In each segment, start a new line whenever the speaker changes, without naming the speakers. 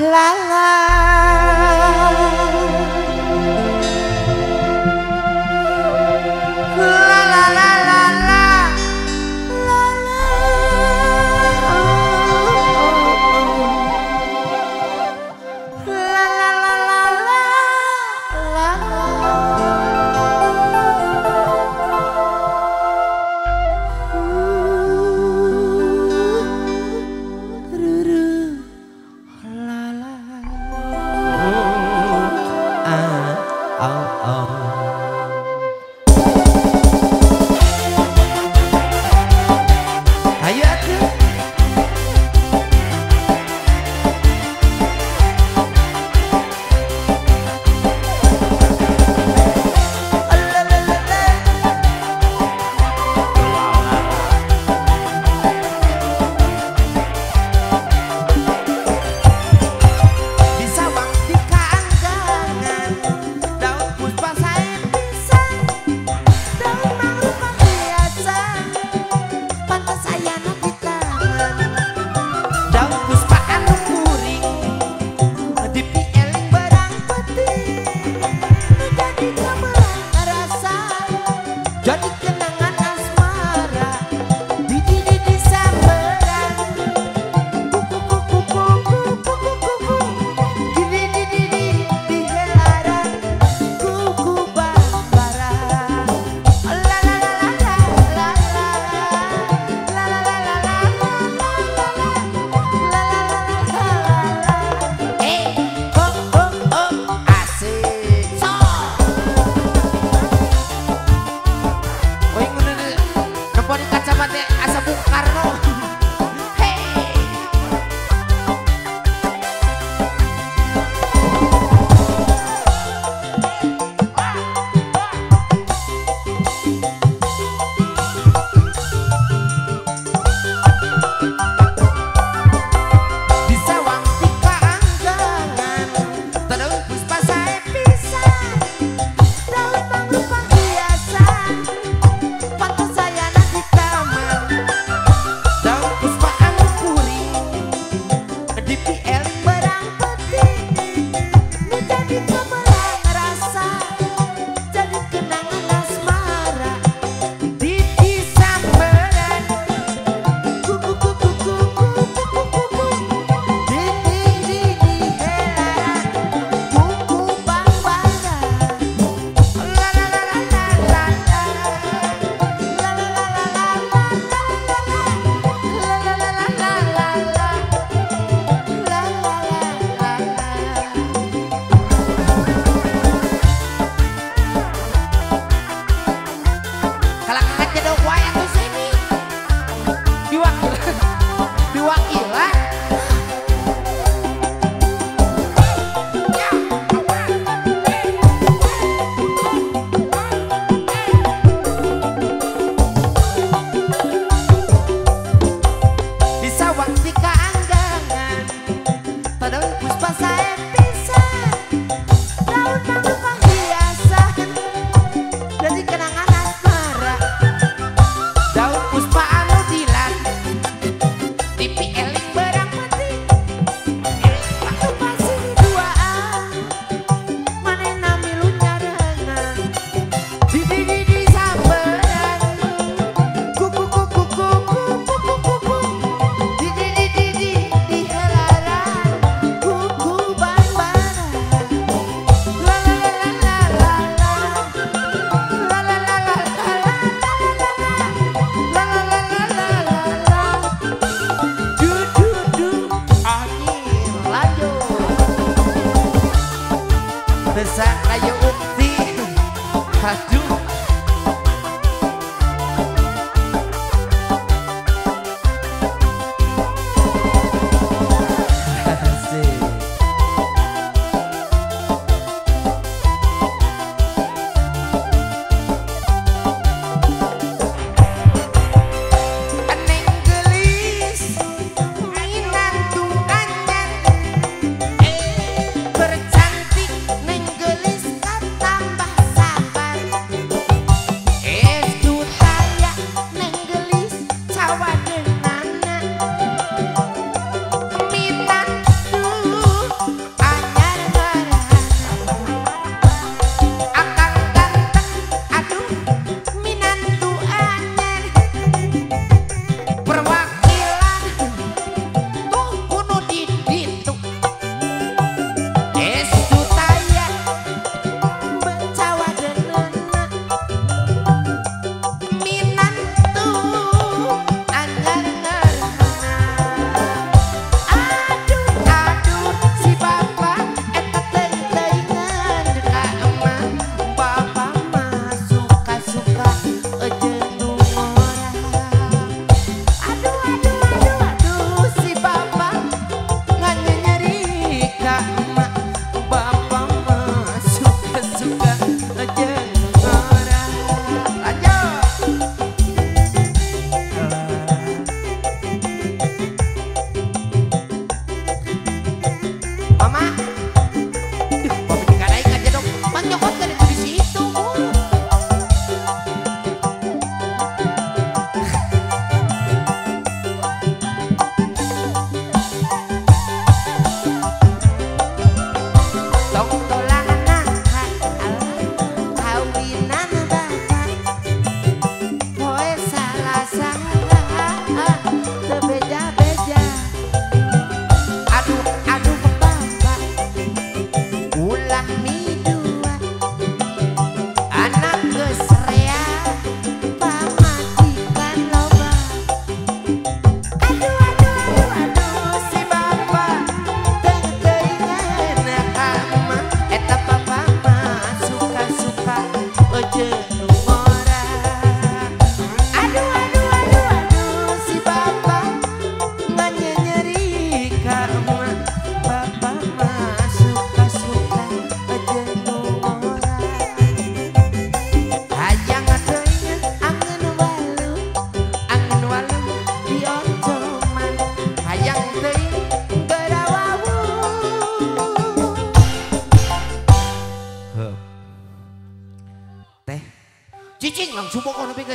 la la.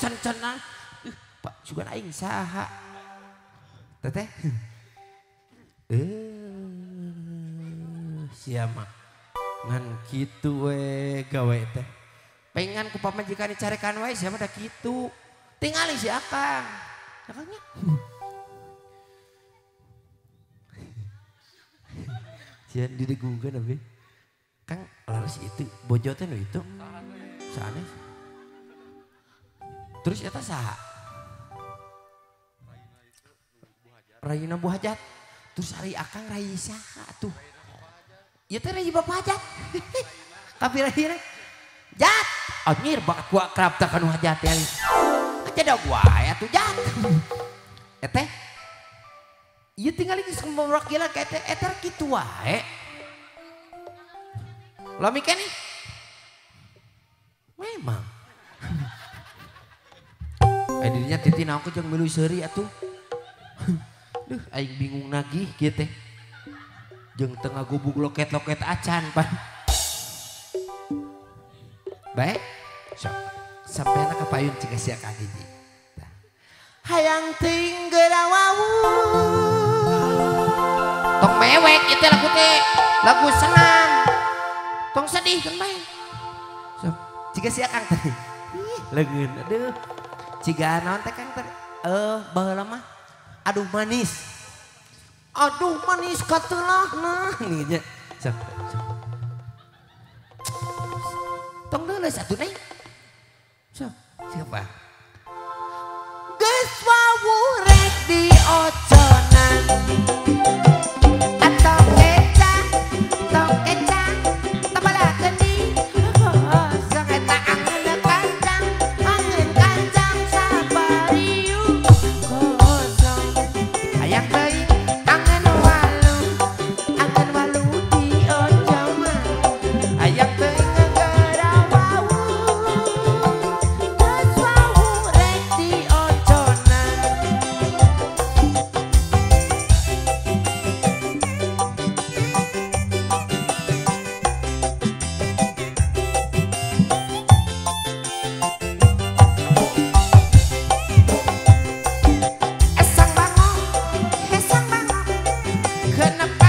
can-canan. Pak juga aing saha. Teteh. Siapa? Ngan kitu we gawe teh. Pengen ku pamajikan dicarekan wae siapa dah kitu. Tingali si Akang. Akangnya. Sian didegugan abi. Kang laras itu bojo teh itu. Sanes. Terus eta saha? Raina Bu Hajat. Terus hari Akang rai saha tuh. Ya teh rai Bapak Hajat. Tapi Raina Jat. Anjir bakat gua kerap tak kanu Hajat ya. Aja dah gua ya tuh Jat. Teh. Ieu tinggal geus ngomongkeun ka teh eta kitu wae. Lami keneh. Memang. Dirinya titi naon jeung milu seuri atuh. Duh aing bingung nagih kieu teh. Jeung tengah gubuk loket-loket acan pan. Baik. Sampai anak kapayun cika sia ka hiji. Hayang tinggal wawu. Tong mewek ieu teh lagu teh. Lagu senang. Tong sedih kan bae. Sok cika sia Kang teh. Leungeun aduh. Ciga naon teh Kang teh? Baheula mah aduh manis. Aduh manis katelahna nya. Sok. Tong deuleu satu deui. Sok, siapa? Geus wawu rek di oconan. Atau keca, tabalakeun di. Sok eta angeun kancang sabariu kosong. Hayang deui angeun walu di oconan. Hayang deui kenapa